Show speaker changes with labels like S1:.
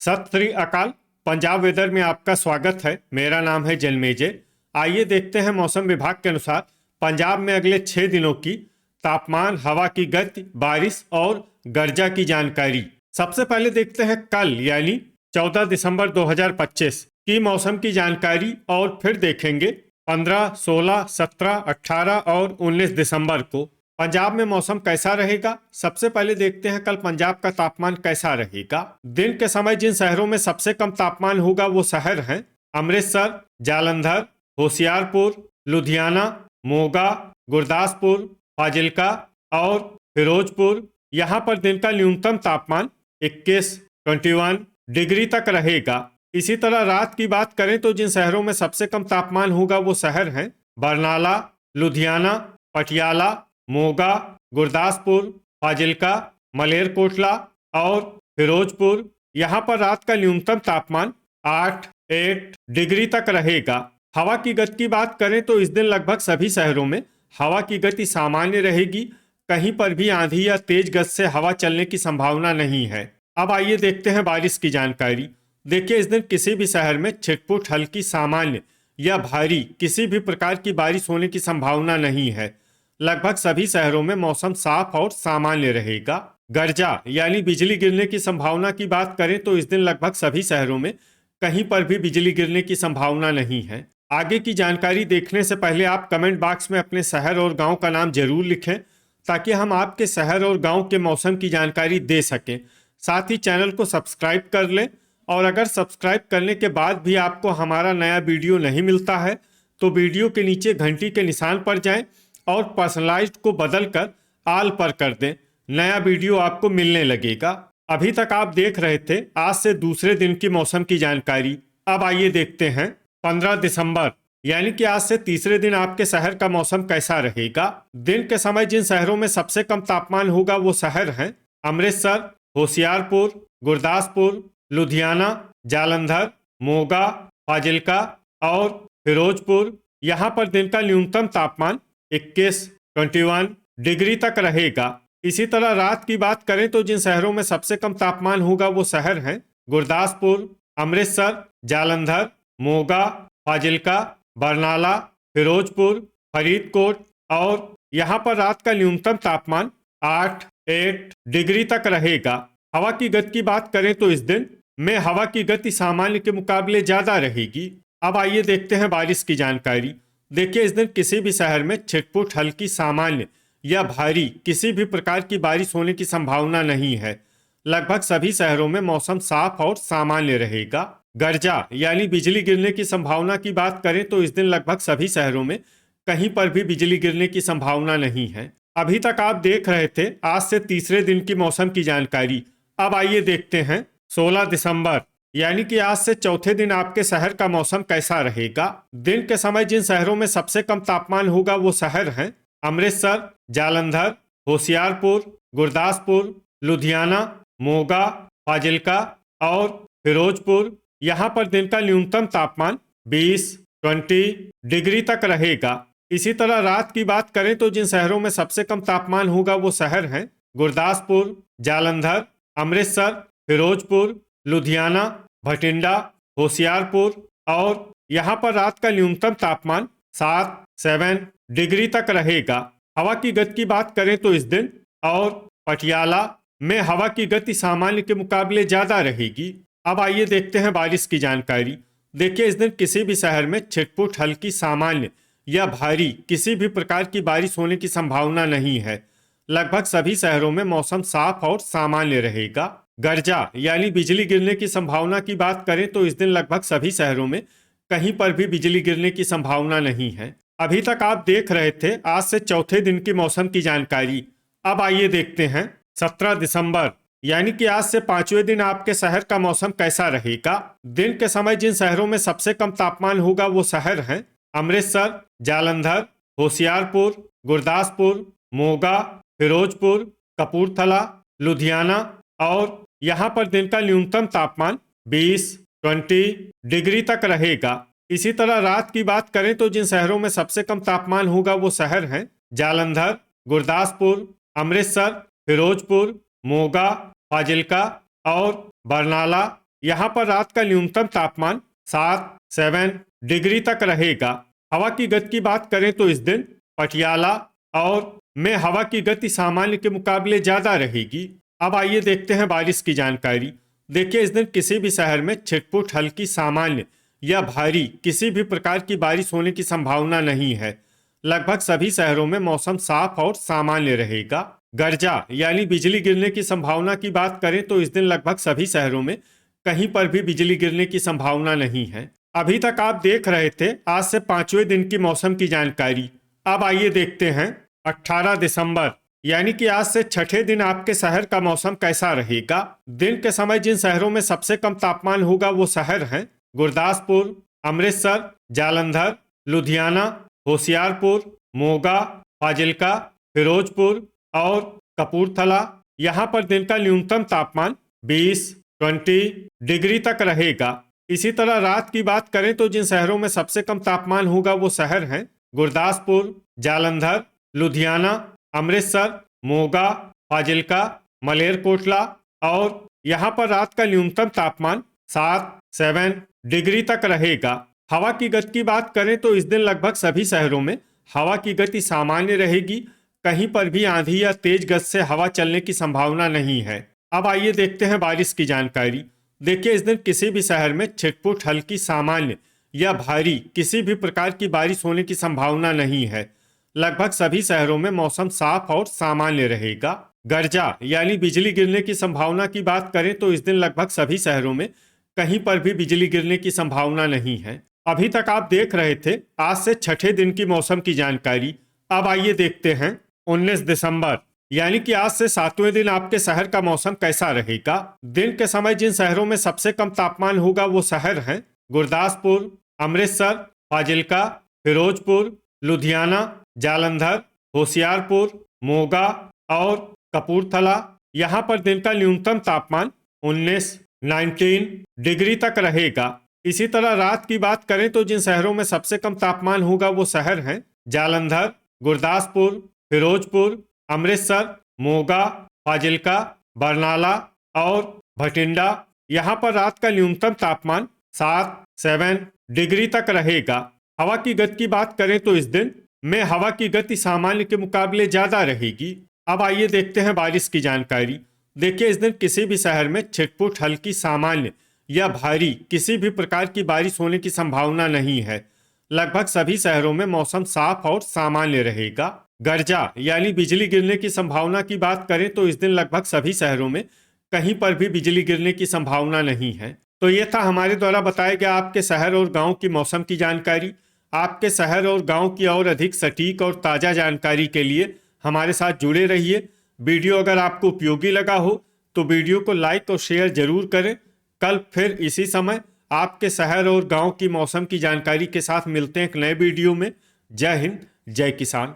S1: सत श्री अकाल। पंजाब वेदर में आपका स्वागत है। मेरा नाम है जन्मेजय। आइए देखते हैं मौसम विभाग के अनुसार पंजाब में अगले 6 दिनों की तापमान, हवा की गति, बारिश और गर्जा की जानकारी। सबसे पहले देखते हैं कल यानी 14 दिसंबर 2025 की मौसम की जानकारी और फिर देखेंगे 15, 16, 17, 18 और 19 दिसंबर को पंजाब में मौसम कैसा रहेगा। सबसे पहले देखते हैं कल पंजाब का तापमान कैसा रहेगा। दिन के समय जिन शहरों में सबसे कम तापमान होगा वो शहर हैं अमृतसर, जालंधर, होशियारपुर, लुधियाना, मोगा, गुरदासपुर, फाजिल्का और फिरोजपुर। यहाँ पर दिन का न्यूनतम तापमान 21, 21 डिग्री तक रहेगा। इसी तरह रात की बात करें तो जिन शहरों में सबसे कम तापमान होगा वो शहर हैं बरनाला, लुधियाना, पटियाला, मोगा, गुरदासपुर, फाजिल्का, मलेरकोटला और फिरोजपुर। यहाँ पर रात का न्यूनतम तापमान 8 डिग्री तक रहेगा। हवा की गति की बात करें तो इस दिन लगभग सभी शहरों में हवा की गति सामान्य रहेगी। कहीं पर भी आंधी या तेज गति से हवा चलने की संभावना नहीं है। अब आइए देखते हैं बारिश की जानकारी। देखिए, इस दिन किसी भी शहर में छिटपुट, हल्की, सामान्य या भारी किसी भी प्रकार की बारिश होने की संभावना नहीं है। लगभग सभी शहरों में मौसम साफ और सामान्य रहेगा। गर्जा यानी बिजली गिरने की संभावना की बात करें तो इस दिन लगभग सभी शहरों में कहीं पर भी बिजली गिरने की संभावना नहीं है। आगे की जानकारी देखने से पहले आप कमेंट बॉक्स में अपने शहर और गांव का नाम जरूर लिखें ताकि हम आपके शहर और गांव के मौसम की जानकारी दे सकें। साथ ही चैनल को सब्सक्राइब कर लें और अगर सब्सक्राइब करने के बाद भी आपको हमारा नया वीडियो नहीं मिलता है तो वीडियो के नीचे घंटी के निशान पर जाएं और पर्सनलाइज्ड को बदलकर आल पर कर दें। नया वीडियो आपको मिलने लगेगा। अभी तक आप देख रहे थे आज से दूसरे दिन की मौसम की जानकारी। अब आइए देखते हैं 15 दिसंबर यानी कि आज से तीसरे दिन आपके शहर का मौसम कैसा रहेगा। दिन के समय जिन शहरों में सबसे कम तापमान होगा वो शहर हैं अमृतसर, होशियारपुर, गुरदासपुर, लुधियाना, जालंधर, मोगा, फाजिल्का और फिरोजपुर। यहाँ पर दिन का न्यूनतम तापमान 21, 21 डिग्री तक रहेगा। इसी तरह रात की बात करें तो जिन शहरों में सबसे कम तापमान होगा वो शहर हैं गुरदासपुर, अमृतसर, जालंधर, मोगा, फाजिल्का, बरनाला, फिरोजपुर, फरीदकोट और यहाँ पर रात का न्यूनतम तापमान 8 डिग्री तक रहेगा। हवा की गति की बात करें तो इस दिन में हवा की गति सामान्य के मुकाबले ज्यादा रहेगी। अब आइए देखते हैं बारिश की जानकारी। देखिए, इस दिन किसी भी शहर में छिटपुट, हल्की, सामान्य या भारी किसी भी प्रकार की बारिश होने की संभावना नहीं है। लगभग सभी शहरों में मौसम साफ और सामान्य रहेगा। गर्जा यानी बिजली गिरने की संभावना की बात करें तो इस दिन लगभग सभी शहरों में कहीं पर भी बिजली गिरने की संभावना नहीं है। अभी तक आप देख रहे थे आज से तीसरे दिन की मौसम की जानकारी। अब आइए देखते हैं 16 दिसंबर यानी कि आज से चौथे दिन आपके शहर का मौसम कैसा रहेगा। दिन के समय जिन शहरों में सबसे कम तापमान होगा वो शहर हैं अमृतसर, जालंधर, होशियारपुर, गुरदासपुर, लुधियाना, मोगा, फाजिल्का और फिरोजपुर। यहाँ पर दिन का न्यूनतम तापमान 20, 20 डिग्री तक रहेगा। इसी तरह रात की बात करें तो जिन शहरों में सबसे कम तापमान होगा वो शहर हैं गुरदासपुर, जालंधर, अमृतसर, फिरोजपुर, लुधियाना, भटिंडा, होशियारपुर और यहाँ पर रात का न्यूनतम तापमान 7 डिग्री तक रहेगा। हवा की गति की बात करें तो इस दिन और पटियाला में हवा की गति सामान्य के मुकाबले ज्यादा रहेगी। अब आइए देखते हैं बारिश की जानकारी। देखिए, इस दिन किसी भी शहर में छिटपुट, हल्की, सामान्य या भारी किसी भी प्रकार की बारिश होने की संभावना नहीं है। लगभग सभी शहरों में मौसम साफ और सामान्य रहेगा। गर्जा यानी बिजली गिरने की संभावना की बात करें तो इस दिन लगभग सभी शहरों में कहीं पर भी बिजली गिरने की संभावना नहीं है। अभी तक आप देख रहे थे आज से चौथे दिन की मौसम की जानकारी। अब आइए देखते हैं 17 दिसंबर यानी कि आज से पांचवें दिन आपके शहर का मौसम कैसा रहेगा। दिन के समय जिन शहरों में सबसे कम तापमान होगा वो शहर हैं अमृतसर, जालंधर, होशियारपुर, गुरदासपुर, मोगा, फिरोजपुर, कपूरथला, लुधियाना और यहाँ पर दिन का न्यूनतम तापमान 20, 20 डिग्री तक रहेगा। इसी तरह रात की बात करें तो जिन शहरों में सबसे कम तापमान होगा वो शहर हैं जालंधर, गुरदासपुर, अमृतसर, फिरोजपुर, मोगा, फाजिल्का और बरनाला यहाँ पर रात का न्यूनतम तापमान 7 डिग्री तक रहेगा। हवा की गति की बात करें तो इस दिन पटियाला और में हवा की गति सामान्य के मुकाबले ज्यादा रहेगी। अब आइए देखते हैं बारिश की जानकारी। देखिए, इस दिन किसी भी शहर में छिटपुट हल्की सामान्य या भारी किसी भी प्रकार की बारिश होने की संभावना नहीं है। लगभग सभी शहरों में मौसम साफ और सामान्य रहेगा। गर्जा यानी बिजली गिरने की संभावना की बात करें तो इस दिन लगभग सभी शहरों में कहीं पर भी बिजली गिरने की संभावना नहीं है। अभी तक आप देख रहे थे आज से 5वें दिन की मौसम की जानकारी। अब आइए देखते हैं 18 दिसंबर यानी कि आज से छठे दिन आपके शहर का मौसम कैसा रहेगा। दिन के समय जिन शहरों में सबसे कम तापमान होगा वो शहर हैं गुरदासपुर, अमृतसर, जालंधर, लुधियाना, होशियारपुर, मोगा, फाजिल्का, फिरोजपुर और कपूरथला। यहाँ पर दिन का न्यूनतम तापमान 20 डिग्री तक रहेगा। इसी तरह रात की बात करें तो जिन शहरों में सबसे कम तापमान होगा वो शहर हैं गुरदासपुर, जालंधर, लुधियाना, अमृतसर, मोगा, फाजिल्का, मलेरकोटला और यहाँ पर रात का न्यूनतम तापमान 7 डिग्री तक रहेगा। हवा की गति की बात करें तो इस दिन लगभग सभी शहरों में हवा की गति सामान्य रहेगी। कहीं पर भी आंधी या तेज गति से हवा चलने की संभावना नहीं है। अब आइए देखते हैं बारिश की जानकारी। देखिए, इस दिन किसी भी शहर में छिटपुट हल्की सामान्य या भारी किसी भी प्रकार की बारिश होने की संभावना नहीं है। लगभग सभी शहरों में मौसम साफ और सामान्य रहेगा। गर्जा यानी बिजली गिरने की संभावना की बात करें तो इस दिन लगभग सभी शहरों में कहीं पर भी बिजली गिरने की संभावना नहीं है। अभी तक आप देख रहे थे आज से छठे दिन की मौसम की जानकारी। अब आइए देखते हैं 19 दिसंबर यानी कि आज से 7वें दिन आपके शहर का मौसम कैसा रहेगा। दिन के समय जिन शहरों में सबसे कम तापमान होगा वो शहर हैं गुरदासपुर, अमृतसर, फाजिल्का, फिरोजपुर, लुधियाना, जालंधर, होशियारपुर, मोगा और कपूरथला। यहाँ पर दिन का न्यूनतम तापमान 19 डिग्री तक रहेगा। इसी तरह रात की बात करें तो जिन शहरों में सबसे कम तापमान होगा वो शहर हैं जालंधर, गुरदासपुर, फिरोजपुर, अमृतसर, मोगा, फाजिल्का, बरनाला और भटिंडा। यहाँ पर रात का न्यूनतम तापमान 7 डिग्री तक रहेगा। हवा की गति की बात करें तो इस दिन में हवा की गति सामान्य के मुकाबले ज्यादा रहेगी। अब आइए देखते हैं बारिश की जानकारी। देखिए, इस दिन किसी भी शहर में छिटपुट हल्की सामान्य या भारी किसी भी प्रकार की बारिश होने की संभावना नहीं है। लगभग सभी शहरों में मौसम साफ और सामान्य रहेगा। गर्जा यानी बिजली गिरने की संभावना की बात करें तो इस दिन लगभग सभी शहरों में कहीं पर भी बिजली गिरने की संभावना नहीं है। तो ये था हमारे द्वारा बताया गया आपके शहर और गांव की मौसम की जानकारी। आपके शहर और गांव की और अधिक सटीक और ताज़ा जानकारी के लिए हमारे साथ जुड़े रहिए। वीडियो अगर आपको उपयोगी लगा हो तो वीडियो को लाइक और शेयर जरूर करें। कल फिर इसी समय आपके शहर और गांव की मौसम की जानकारी के साथ मिलते हैं एक नए वीडियो में। जय हिंद, जय किसान।